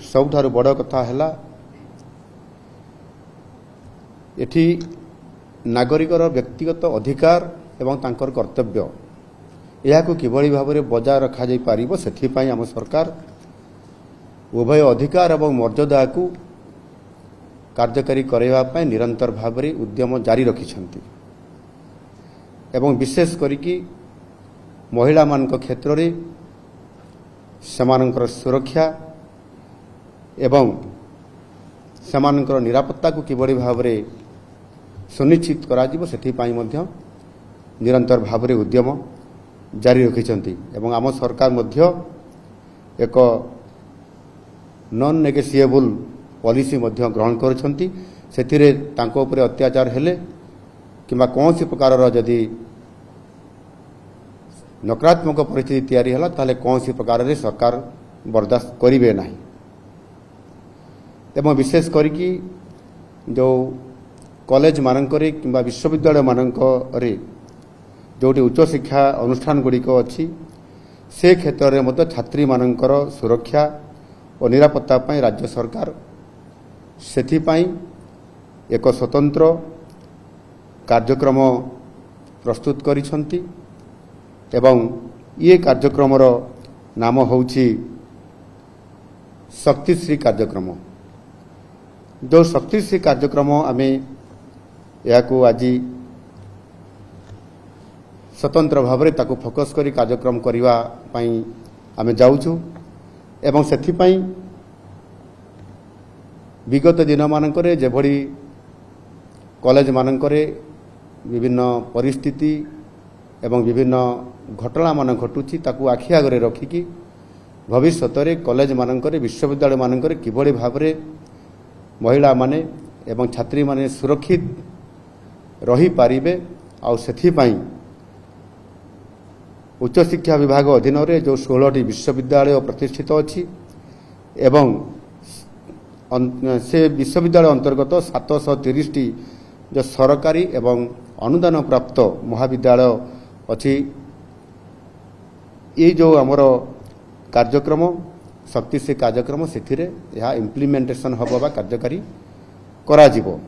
सबुठारु बड़ कथा है एठी नागरिकर व्यक्तिगत अधिकार एवं तांकर कर्तव्य यह किभली भाव में बजाय रखा जाई पारिबो सेथिपाई आम सरकार उभय अधिकार एवं मर्यादा को कार्यकारी करैबा पई निरंतर भाव में उद्यम जारी रखिछंती एवं विशेष करिकी महिला मानक क्षेत्र रे समानकर सुरक्षा एवं समानकर निरापत्ता को किभली भाव में सुनिश्चित करा जिवो सेथिपाई मध्य निरंतर भाव में उद्यम जारी रखिछंती एवं आम सरकार मध्य एक नॉन नेगोशिएबल पॉलिसी मध्य ग्रहण करछंती सेथिरे तांको उपरे अत्याचार हेले किंबा कौन सी प्रकार जदि नकारात्मक परिस्थिति तैयारी हला ताले कौन सी प्रकार रे सरकार बर्दाश्त करिवे नाही एवं विशेष करिकी जो कॉलेज मानकरे किंबा विश्वविद्यालय मानकरे जोटी उच्च शिक्षा अनुष्ठान गुड़िक अच्छी से क्षेत्र में मत छात्री मानकर सुरक्षा और निरापत्ता पाई राज्य सरकार सेथिपाई एक स्वतंत्र कार्यक्रम प्रस्तुत करिसंती एवं ये कार्यक्रमर नाम होउछि शक्तिश्री कार्यक्रम। जो शक्तिश्री कार्यक्रम आमे याकू आज स्वतंत्र भाव में ताकू फोकस करी कार्यक्रम करिवा पई आमे जाउछु एवं सेथिपाई विगत दिन मानकरे जेभली कॉलेज मानकरे विभिन्न परिस्थिति एवं विभिन्न घटना मान घटुची ताकू आखि आगरे रखिकी भविष्य रे कॉलेज मानकरे विश्वविद्यालय मानकरे किभली भाव में महिला माने एवं छात्री माने सुरक्षित रही पारिबे आ सेथिपाई उच्च शिक्षा विभाग अधीन रे जो 16टी विश्वविद्यालय प्रतिष्ठित अच्छी एवं से विश्वविद्यालय अंतर्गत 730टी जो सरकारी एवं अनुदान प्राप्त महाविद्यालय अच्छी ये जो आमर कार्यक्रम शक्तिश्री कार्यक्रम से इम्प्लीमेंटेशन हम बा कार्यकारी करा जिवो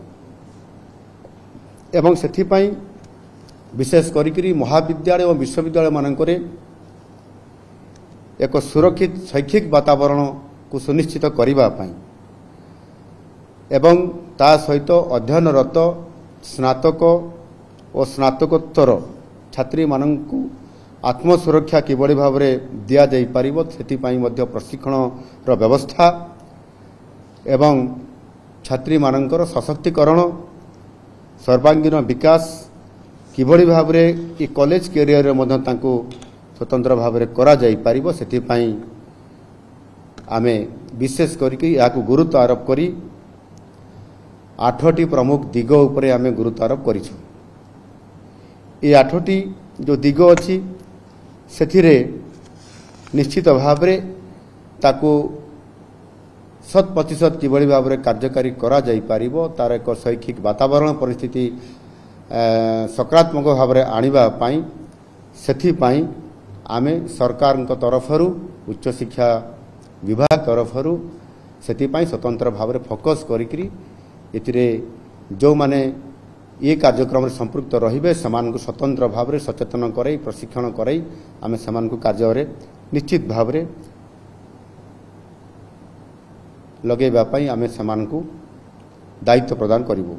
एवं सेथिपाई विशेष करी महाविद्यालय और विश्वविद्यालय मानकरे एक सुरक्षित शैक्षिक वातावरण को सुनिश्चित करबा पई एवं ता सहित अध्ययनरत स्नातक और स्नातकोत्तर छात्री माननकु आत्मसुरक्षा किभली भाव में दिया जाई पारिबो सेथिपाई मध्य प्रशिक्षण रो व्यवस्था एवं छात्री मानकर सशक्तिकरण सर्वांगीन विकास किभली भाव में ये कॉलेज कैरियर में तांको स्वतंत्र भाव में करा जाई पारिबो सेथिपाई आमे विशेष करिके याकू गुरुत्व आरोप करी 8टी प्रमुख दिग उपरे आमे गुरुत्व आरोप करिछु। ये 8टी जो दिग अछि सेथिरे निश्चित भाव में ताकू 100% किभली भाव में कार्यकारी करा जाई पारिबो तार एक शैक्षिक वातावरण परिस्थिति सकारात्मक भाव में आनिबा पाई सेथिपाई आमे सरकार तरफरु उच्च शिक्षा विभाग तरफरु सेथिपाई स्वतंत्र भाव में फोकस करिकरी एतिरे जो माने ये कार्यक्रम संपृक्त रहिबे समान को स्वतंत्र भाव में सचेतन कराई प्रशिक्षण कराई आमे समान को कार्य रे निश्चित भाव में लगेबा पाई आमे समान को दायित्व प्रदान करिबो।